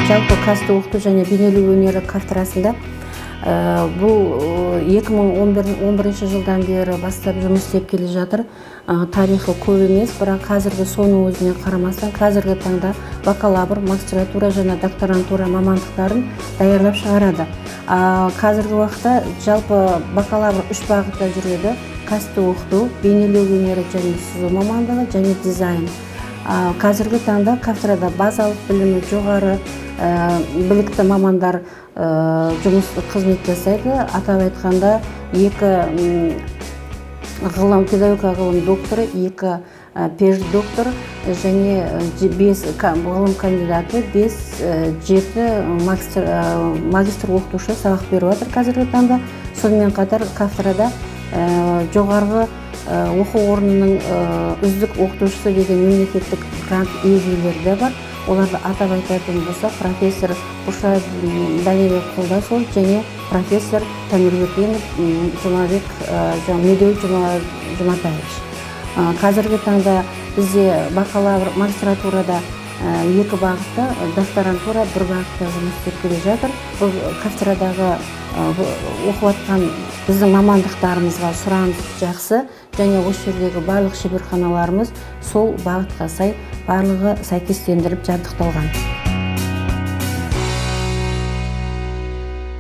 жалпы кәсіптік оқыту және бейнелеу өнері кафедрасында бұл 2011 жылдан бері бастап жұмыс істеп келе жатыр. Тарихы көп емес, бірақ қазіргі соның өзіне қарамастан қазіргі таңда бакалавр, магистратура және докторантура мамандықтарын даярлап шығарады. Қазіргі уақытта жалпы бакалавр 3 бағытта жүреді: кәсіптік оқыту, бейнелеу өнері және сызу мамандығы және дизайн. Қазіргі таңда кафедрада базалық білімі жоғары білікті мамандар жұмыс қызмет жасайды. Атап айтқанда 2 педагогика ғылым докторы, 2 пеш доктор және 5 ғылым кандидаты, 5-7 магистр оқытушы сабақ беріп жатыр қазіргі таңда. Сонымен қатар кафедрада жоғарғы оқу орнының үздік оқытушысы деген мемлекеттік грант иегерлері де бар. Оларды атап айтатын болса, профессор Құшай Дәлебек Қолдасов және профессор Тәмірбекенов Жұмабек Медеу Жұматаевич. Қазіргі таңда бізде бакалавр, магистратурада 2 бағытта, докторантура 1 бағытта жұмыс істеп келе жатыр. Бұл кафедрадағы оқып жатқан біздің мамандықтарымызға сұраныс жақсы, және осы жердегі барлық шеберханаларымыз сол бағытқа сай барлығы сәйкестендіріп жабдықталған.